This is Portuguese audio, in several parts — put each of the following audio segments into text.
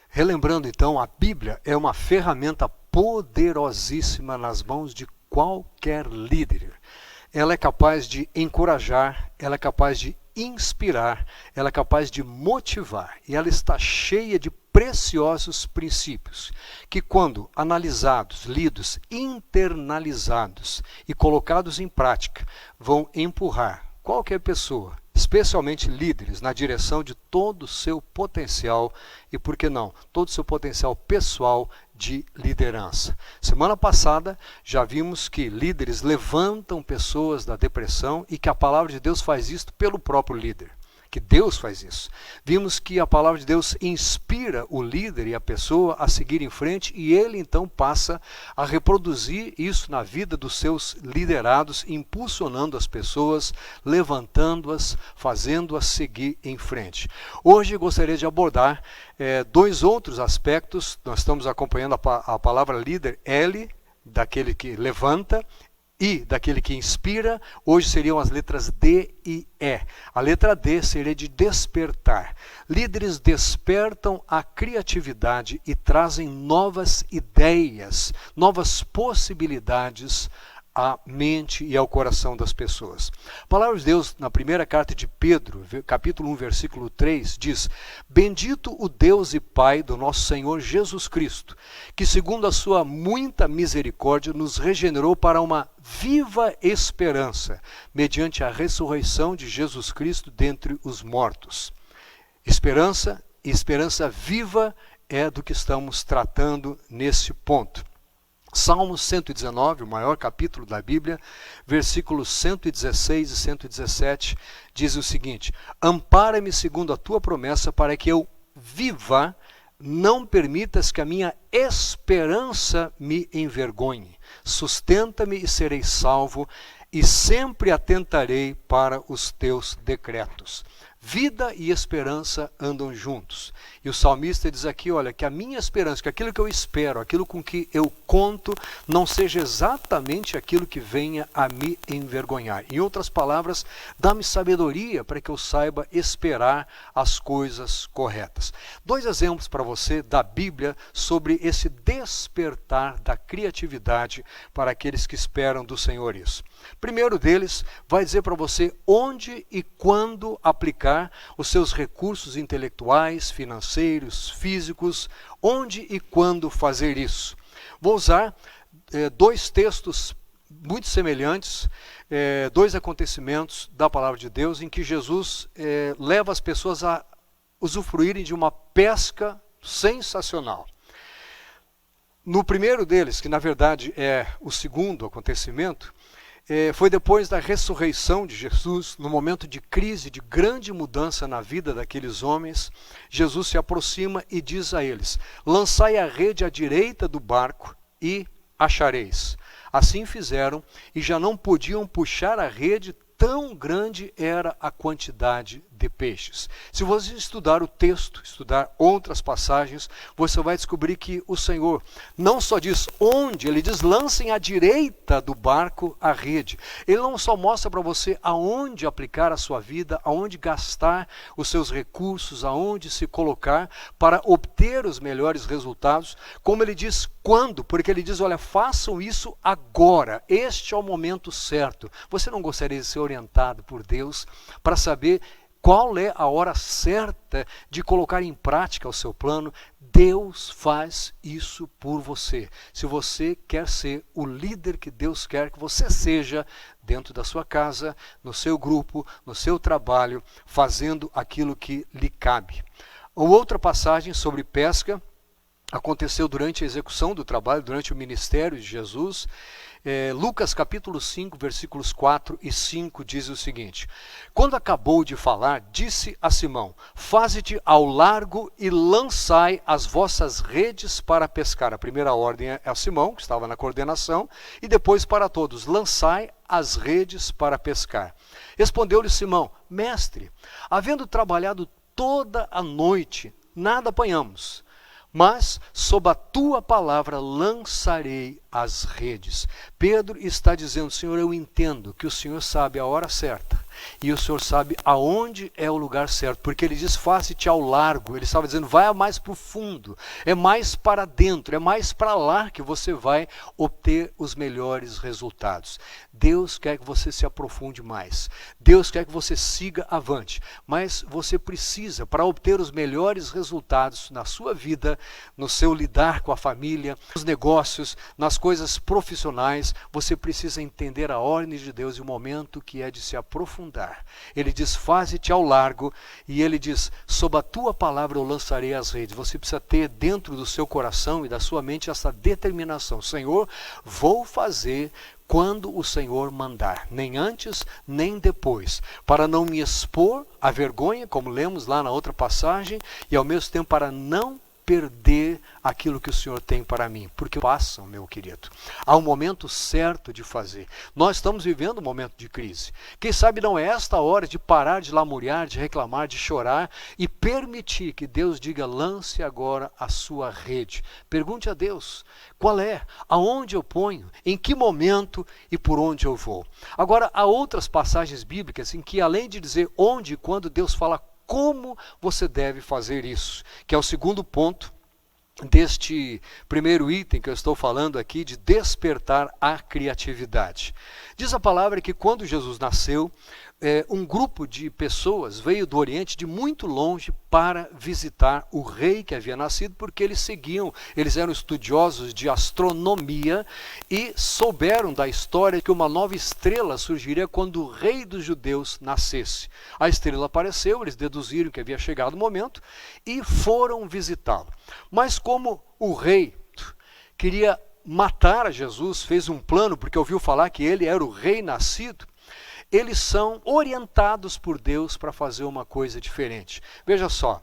Relembrando então, a Bíblia é uma ferramenta poderosíssima nas mãos de qualquer líder. Ela é capaz de encorajar, ela é capaz de inspirar, ela é capaz de motivar, e ela está cheia de preciosos princípios que, quando analisados, lidos, internalizados e colocados em prática, vão empurrar qualquer pessoa, especialmente líderes, na direção de todo o seu potencial e, por que não, todo o seu potencial pessoal de liderança. Semana passada já vimos que líderes levantam pessoas da depressão e que a palavra de Deus faz isso pelo próprio líder. Que Deus faz isso. Vimos que a palavra de Deus inspira o líder e a pessoa a seguir em frente, e ele então passa a reproduzir isso na vida dos seus liderados, impulsionando as pessoas, levantando-as, fazendo-as seguir em frente. Hoje gostaria de abordar dois outros aspectos. Nós estamos acompanhando a palavra líder, L, daquele que levanta, I, daquele que inspira. Hoje seriam as letras D e E. A letra D seria de despertar. Líderes despertam a criatividade e trazem novas ideias, novas possibilidades à mente e ao coração das pessoas. A palavra de Deus, na primeira carta de Pedro, capítulo 1, versículo 3, diz: Bendito o Deus e Pai do nosso Senhor Jesus Cristo, que segundo a sua muita misericórdia nos regenerou para uma viva esperança, mediante a ressurreição de Jesus Cristo dentre os mortos. Esperança e esperança viva é do que estamos tratando nesse ponto. Salmo 119, o maior capítulo da Bíblia, versículos 116 e 117, diz o seguinte: Ampara-me segundo a tua promessa, para que eu viva, não permitas que a minha esperança me envergonhe. Sustenta-me e serei salvo, e sempre atentarei para os teus decretos. Vida e esperança andam juntos. E o salmista diz aqui, olha, que a minha esperança, que aquilo que eu espero, aquilo com que eu conto, não seja exatamente aquilo que venha a me envergonhar. Em outras palavras, dá-me sabedoria para que eu saiba esperar as coisas corretas. Dois exemplos para você da Bíblia sobre esse despertar da criatividade para aqueles que esperam do Senhor isso. Primeiro deles vai dizer para você onde e quando aplicar os seus recursos intelectuais, financeiros, físicos, onde e quando fazer isso. Vou usar dois textos muito semelhantes, dois acontecimentos da palavra de Deus em que Jesus leva as pessoas a usufruírem de uma pesca sensacional. No primeiro deles, que na verdade é o segundo acontecimento, foi depois da ressurreição de Jesus, no momento de crise, de grande mudança na vida daqueles homens. Jesus se aproxima e diz a eles: lançai a rede à direita do barco e achareis. Assim fizeram e já não podiam puxar a rede, tão grande era a quantidade de peixes. Se você estudar o texto, estudar outras passagens, você vai descobrir que o Senhor não só diz onde, ele diz lancem à direita do barco a rede. Ele não só mostra para você aonde aplicar a sua vida, aonde gastar os seus recursos, aonde se colocar para obter os melhores resultados, como ele diz quando, porque ele diz, olha, façam isso agora, este é o momento certo. Você não gostaria de ser orientado por Deus para saber qual é a hora certa de colocar em prática o seu plano? Deus faz isso por você. Se você quer ser o líder que Deus quer que você seja, dentro da sua casa, no seu grupo, no seu trabalho, fazendo aquilo que lhe cabe. Outra passagem sobre pesca aconteceu durante a execução do trabalho, durante o ministério de Jesus. Lucas capítulo 5, versículos 4 e 5 diz o seguinte: quando acabou de falar, disse a Simão: faze-te ao largo e lançai as vossas redes para pescar. A primeira ordem é a Simão, que estava na coordenação, e depois para todos: lançai as redes para pescar. Respondeu-lhe Simão: mestre, havendo trabalhado toda a noite, nada apanhamos, mas sob a tua palavra lançarei as redes. Pedro está dizendo: Senhor, eu entendo que o Senhor sabe a hora certa e o Senhor sabe aonde é o lugar certo, porque ele diz: faze-te ao largo. Ele estava dizendo: vai mais para o fundo, é mais para dentro, é mais para lá que você vai obter os melhores resultados. Deus quer que você se aprofunde mais, Deus quer que você siga avante, mas você precisa, para obter os melhores resultados na sua vida, no seu lidar com a família, nos negócios, nas coisas profissionais, você precisa entender a ordem de Deus e o momento que é de se aprofundar. Ele diz: faze-te ao largo, e ele diz: sob a tua palavra eu lançarei as redes. Você precisa ter dentro do seu coração e da sua mente essa determinação: Senhor, vou fazer quando o Senhor mandar, nem antes nem depois, para não me expor à vergonha, como lemos lá na outra passagem, e ao mesmo tempo para não perder aquilo que o Senhor tem para mim, porque passam, meu querido. Há um momento certo de fazer. Nós estamos vivendo um momento de crise. Quem sabe não é esta hora de parar de lamuriar, de reclamar, de chorar e permitir que Deus diga: lance agora a sua rede. Pergunte a Deus: qual é? Aonde eu ponho? Em que momento e por onde eu vou? Agora, há outras passagens bíblicas em que, além de dizer onde e quando, Deus fala como você deve fazer isso, que é o segundo ponto deste primeiro item que eu estou falando aqui, de despertar a criatividade. Diz a palavra que quando Jesus nasceu, um grupo de pessoas veio do Oriente de muito longe para visitar o rei que havia nascido, porque eles eram estudiosos de astronomia e souberam da história que uma nova estrela surgiria quando o rei dos judeus nascesse. A estrela apareceu, eles deduziram que havia chegado o momento e foram visitá-lo. Mas como o rei queria matar a Jesus, fez um plano, porque ouviu falar que ele era o rei nascido, eles são orientados por Deus para fazer uma coisa diferente. Veja só,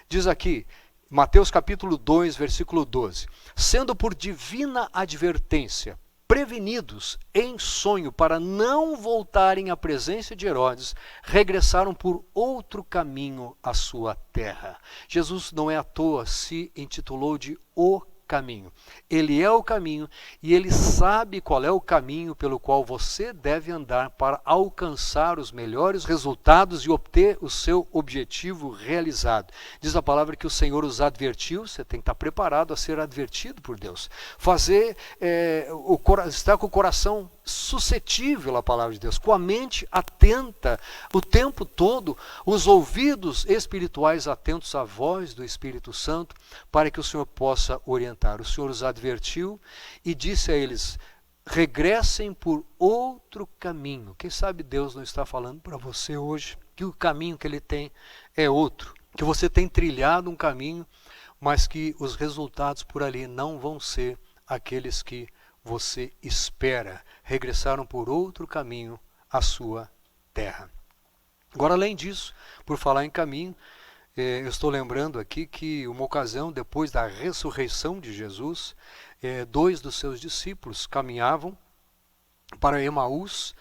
diz aqui, Mateus capítulo 2, versículo 12: sendo por divina advertência prevenidos em sonho para não voltarem à presença de Herodes, regressaram por outro caminho à sua terra. Jesus não é à toa se intitulou de O Caminho. Ele é o caminho e ele sabe qual é o caminho pelo qual você deve andar para alcançar os melhores resultados e obter o seu objetivo realizado. Diz a palavra que o Senhor os advertiu, você tem que estar preparado a ser advertido por Deus. Estar com o coração suscetível à palavra de Deus, com a mente atenta o tempo todo, os ouvidos espirituais atentos à voz do Espírito Santo, para que o Senhor possa orientar. O Senhor os advertiu e disse a eles: regressem por outro caminho. Quem sabe Deus não está falando para você hoje que o caminho que ele tem é outro, que você tem trilhado um caminho, mas que os resultados por ali não vão ser aqueles que você espera. Regressaram por outro caminho à sua terra. Agora, além disso, por falar em caminho, eu estou lembrando aqui que uma ocasião, depois da ressurreição de Jesus, 2 dos seus discípulos caminhavam para Emaús,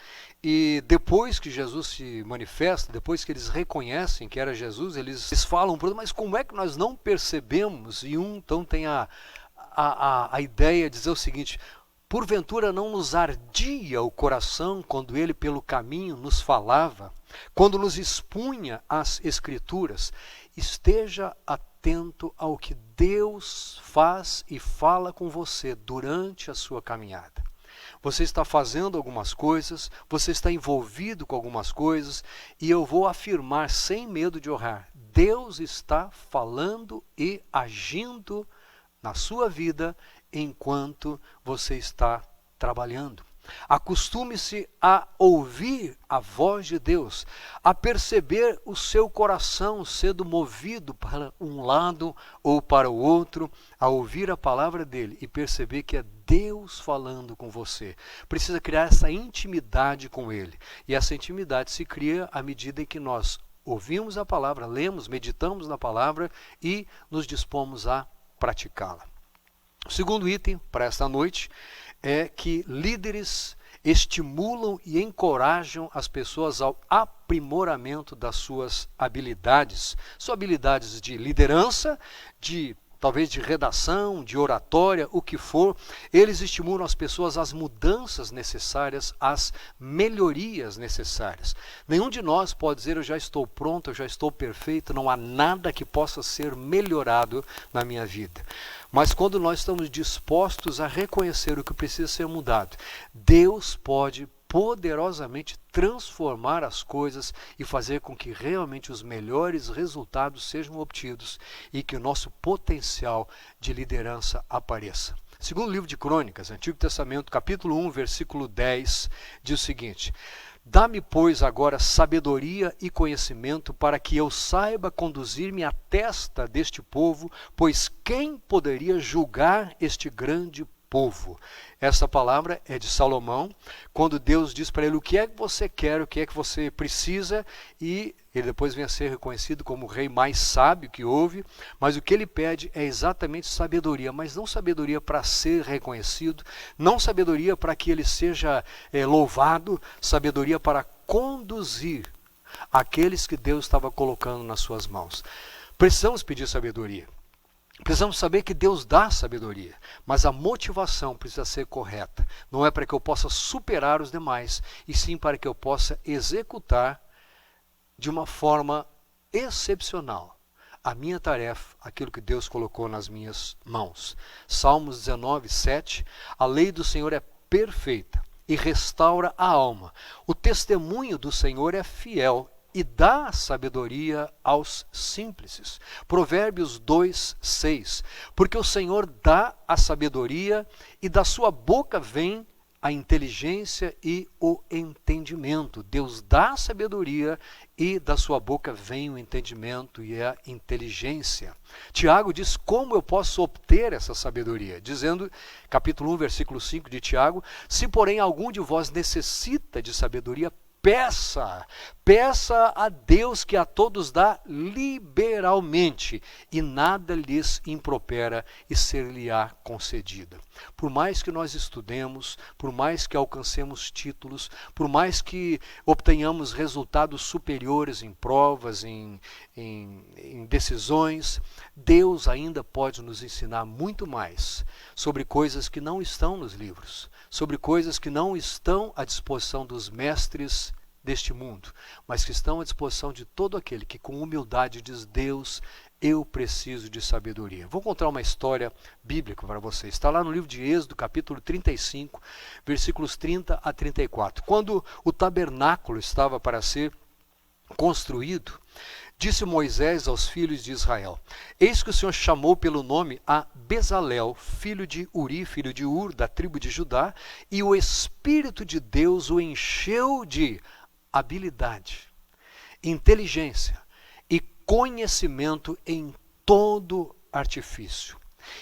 e depois que Jesus se manifesta, depois que eles reconhecem que era Jesus, eles falam: mas como é que nós não percebemos? E então tem a ideia de dizer o seguinte: porventura não nos ardia o coração quando ele pelo caminho nos falava, quando nos expunha as Escrituras? Esteja atento ao que Deus faz e fala com você durante a sua caminhada. Você está fazendo algumas coisas, você está envolvido com algumas coisas, e eu vou afirmar sem medo de errar: Deus está falando e agindo na sua vida enquanto você está trabalhando. Acostume-se a ouvir a voz de Deus, a perceber o seu coração sendo movido para um lado ou para o outro, a ouvir a palavra dele e perceber que é Deus falando com você. Precisa criar essa intimidade com ele. E essa intimidade se cria à medida em que nós ouvimos a palavra, lemos, meditamos na palavra e nos dispomos a praticá-la. O segundo item para esta noite é que líderes estimulam e encorajam as pessoas ao aprimoramento das suas habilidades de liderança, de talvez de redação, de oratória, o que for, eles estimulam as pessoas às mudanças necessárias, às melhorias necessárias. Nenhum de nós pode dizer, eu já estou pronto, eu já estou perfeito, não há nada que possa ser melhorado na minha vida. Mas quando nós estamos dispostos a reconhecer o que precisa ser mudado, Deus pode poderosamente transformar as coisas e fazer com que realmente os melhores resultados sejam obtidos e que o nosso potencial de liderança apareça. Segundo o livro de Crônicas, Antigo Testamento, capítulo 1, versículo 10, diz o seguinte: dá-me, pois, agora sabedoria e conhecimento para que eu saiba conduzir-me à testa deste povo, pois quem poderia julgar este grande povo? Essa palavra é de Salomão, quando Deus diz para ele o que é que você quer, o que é que você precisa, e ele depois vem a ser reconhecido como o rei mais sábio que houve, mas o que ele pede é exatamente sabedoria, mas não sabedoria para ser reconhecido, não sabedoria para que ele seja louvado, sabedoria para conduzir aqueles que Deus estava colocando nas suas mãos. Precisamos pedir sabedoria. Precisamos saber que Deus dá sabedoria, mas a motivação precisa ser correta. Não é para que eu possa superar os demais, e sim para que eu possa executar de uma forma excepcional a minha tarefa, aquilo que Deus colocou nas minhas mãos. Salmos 19, 7, a lei do Senhor é perfeita e restaura a alma. O testemunho do Senhor é fiel e dá sabedoria aos simples. Provérbios 2, 6. Porque o Senhor dá a sabedoria e da sua boca vem a inteligência e o entendimento. Deus dá a sabedoria e da sua boca vem o entendimento e a inteligência. Tiago diz como eu posso obter essa sabedoria, dizendo, capítulo 1, versículo 5 de Tiago: se porém algum de vós necessita de sabedoria, peça a Deus, que a todos dá liberalmente, e nada lhes impropera, e ser-lhe-á concedida. Por mais que nós estudemos, por mais que alcancemos títulos, por mais que obtenhamos resultados superiores em provas, em decisões, Deus ainda pode nos ensinar muito mais sobre coisas que não estão nos livros, sobre coisas que não estão à disposição dos mestres deste mundo, mas que estão à disposição de todo aquele que com humildade diz: Deus, eu preciso de sabedoria. Vou contar uma história bíblica para vocês. Está lá no livro de Êxodo, capítulo 35, versículos 30 a 34. Quando o tabernáculo estava para ser construído, disse Moisés aos filhos de Israel: eis que o Senhor chamou pelo nome a Bezalel, filho de Uri, filho de Ur, da tribo de Judá, e o Espírito de Deus o encheu de habilidade, inteligência e conhecimento em todo artifício,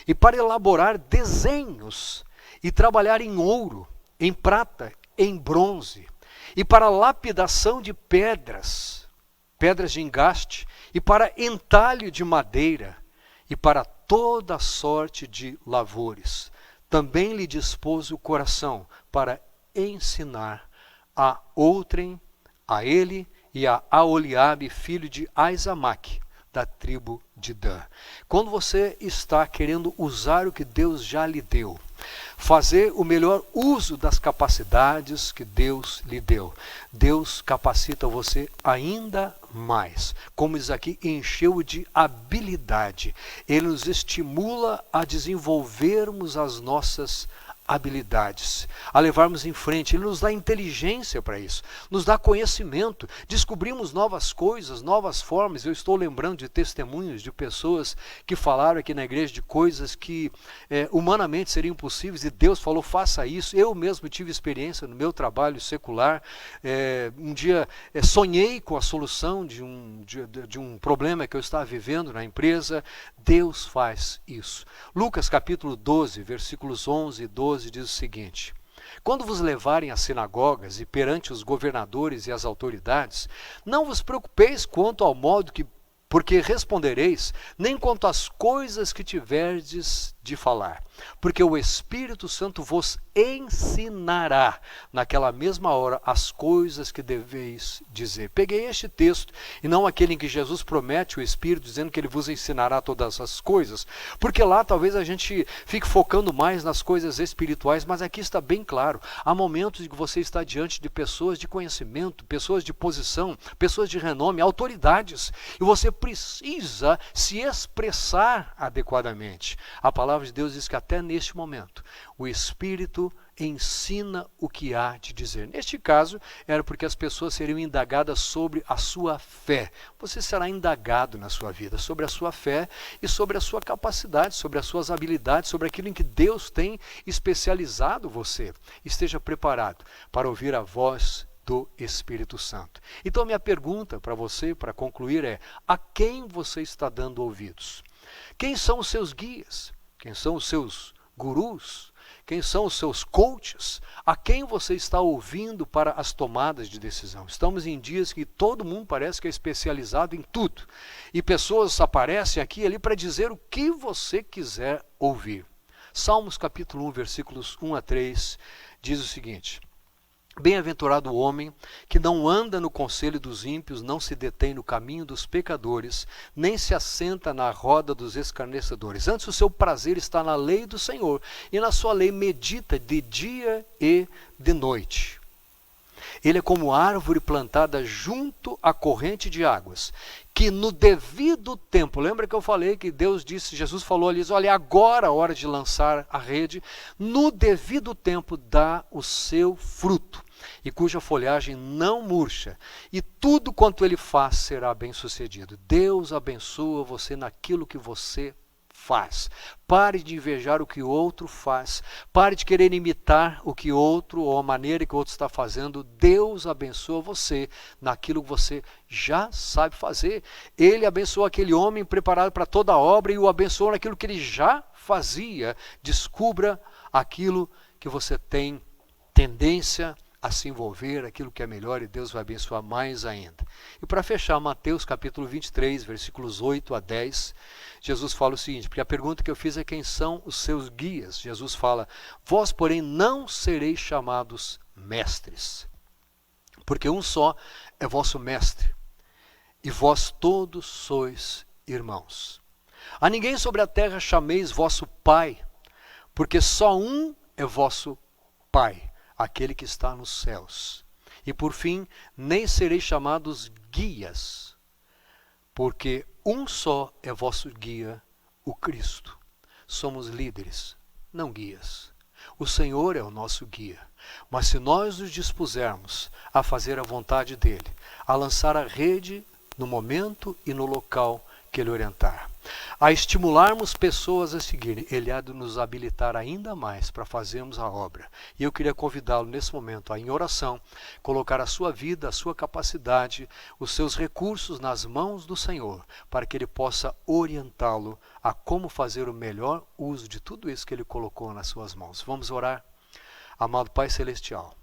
e para elaborar desenhos e trabalhar em ouro, em prata, em bronze, e para lapidação de pedras de engaste, e para entalho de madeira, e para toda sorte de lavores. Também lhe dispôs o coração para ensinar a outrem, a ele e a Aholiabe, filho de Aizamaque, da tribo de Dan. Quando você está querendo usar o que Deus já lhe deu, fazer o melhor uso das capacidades que Deus lhe deu, Deus capacita você ainda mais. Como diz aqui, encheu de habilidade. Ele nos estimula a desenvolvermos as nossas habilidades, a levarmos em frente. Ele nos dá inteligência para isso, nos dá conhecimento, descobrimos novas coisas, novas formas. Eu estou lembrando de testemunhos de pessoas que falaram aqui na igreja de coisas que humanamente seriam impossíveis, e Deus falou: faça isso. Eu mesmo tive experiência no meu trabalho secular. Um dia sonhei com a solução de um problema que eu estava vivendo na empresa. Deus faz isso. Lucas capítulo 12, versículos 11 e 12 diz o seguinte: quando vos levarem às sinagogas e perante os governadores e as autoridades, não vos preocupeis quanto ao modo que porque respondereis nem quanto às coisas que tiverdes de falar, porque o Espírito Santo vos ensinará naquela mesma hora as coisas que deveis dizer. Peguei este texto e não aquele em que Jesus promete o Espírito, dizendo que ele vos ensinará todas as coisas, porque lá talvez a gente fique focando mais nas coisas espirituais, mas aqui está bem claro, há momentos em que você está diante de pessoas de conhecimento, pessoas de posição, pessoas de renome, autoridades, e você precisa se expressar adequadamente. A palavra de Deus diz que até neste momento o Espírito ensina o que há de dizer. Neste caso, era porque as pessoas seriam indagadas sobre a sua fé. Você será indagado na sua vida sobre a sua fé e sobre a sua capacidade, sobre as suas habilidades, sobre aquilo em que Deus tem especializado você. Esteja preparado para ouvir a voz do Espírito Santo. Então, minha pergunta para você, para concluir, é: a quem você está dando ouvidos? Quem são os seus guias? Quem são os seus gurus? Quem são os seus coaches? A quem você está ouvindo para as tomadas de decisão? Estamos em dias que todo mundo parece que é especializado em tudo. E pessoas aparecem aqui e ali para dizer o que você quiser ouvir. Salmos capítulo 1, versículos 1 a 3, diz o seguinte: bem-aventurado o homem que não anda no conselho dos ímpios, não se detém no caminho dos pecadores, nem se assenta na roda dos escarnecedores. Antes o seu prazer está na lei do Senhor, e na sua lei medita de dia e de noite. Ele é como árvore plantada junto à corrente de águas, que no devido tempo, lembra que eu falei que Deus disse, Jesus falou ali, olha, agora é a hora de lançar a rede, no devido tempo dá o seu fruto, e cuja folhagem não murcha, e tudo quanto ele faz será bem sucedido. Deus abençoa você naquilo que você faz. Pare de invejar o que o outro faz. Pare de querer imitar o que outro, ou a maneira que o outro está fazendo. Deus abençoa você naquilo que você já sabe fazer. Ele abençoou aquele homem preparado para toda a obra e o abençoou naquilo que ele já fazia. Descubra aquilo que você tem tendência a se envolver, aquilo que é melhor, e Deus vai abençoar mais ainda. E para fechar, Mateus capítulo 23, versículos 8 a 10, Jesus fala o seguinte, porque a pergunta que eu fiz é: quem são os seus guias? Jesus fala: vós, porém, não sereis chamados mestres, porque um só é vosso mestre, e vós todos sois irmãos. A ninguém sobre a terra chameis vosso Pai, porque só um é vosso Pai, aquele que está nos céus. E por fim, nem sereis chamados guias, porque um só é vosso guia, o Cristo. Somos líderes, não guias. O Senhor é o nosso guia. Mas se nós nos dispusermos a fazer a vontade dele, a lançar a rede no momento e no local que ele orientar, a estimularmos pessoas a seguirem, ele há de nos habilitar ainda mais para fazermos a obra. E eu queria convidá-lo nesse momento a, em oração, colocar a sua vida, a sua capacidade, os seus recursos nas mãos do Senhor, para que ele possa orientá-lo a como fazer o melhor uso de tudo isso que ele colocou nas suas mãos. Vamos orar? Amado Pai Celestial,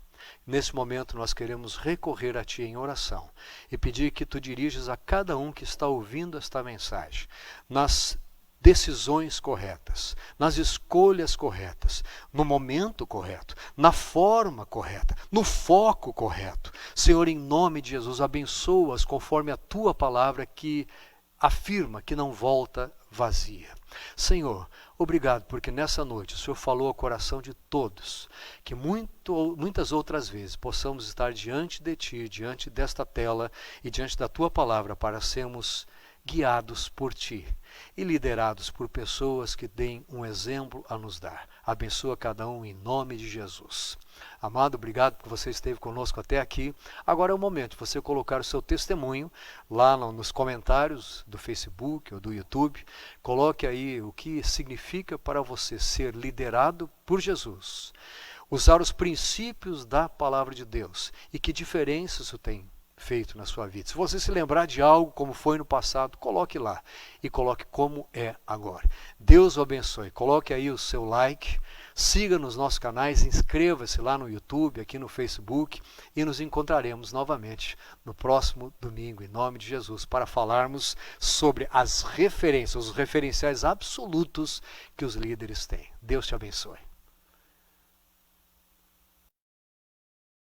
nesse momento nós queremos recorrer a Ti em oração e pedir que Tu dirijas a cada um que está ouvindo esta mensagem nas decisões corretas, nas escolhas corretas, no momento correto, na forma correta, no foco correto. Senhor, em nome de Jesus, abençoa-as conforme a Tua palavra que afirma que não volta vazia. Senhor, obrigado porque nessa noite o Senhor falou ao coração de todos, que muitas outras vezes possamos estar diante de Ti, diante desta tela e diante da Tua palavra para sermos guiados por Ti e liderados por pessoas que deem um exemplo a nos dar. Abençoa cada um em nome de Jesus. Amado, obrigado porque você esteve conosco até aqui. Agora é o momento de você colocar o seu testemunho lá nos comentários do Facebook ou do YouTube. Coloque aí o que significa para você ser liderado por Jesus. Usar os princípios da palavra de Deus e que diferença isso tem feito na sua vida. Se você se lembrar de algo como foi no passado, coloque lá e coloque como é agora. Deus o abençoe. Coloque aí o seu like, Siga nos nossos canais, inscreva-se lá no YouTube, aqui no Facebook, e nos encontraremos novamente no próximo domingo, em nome de Jesus, para falarmos sobre as referências, os referenciais absolutos que os líderes têm. Deus te abençoe.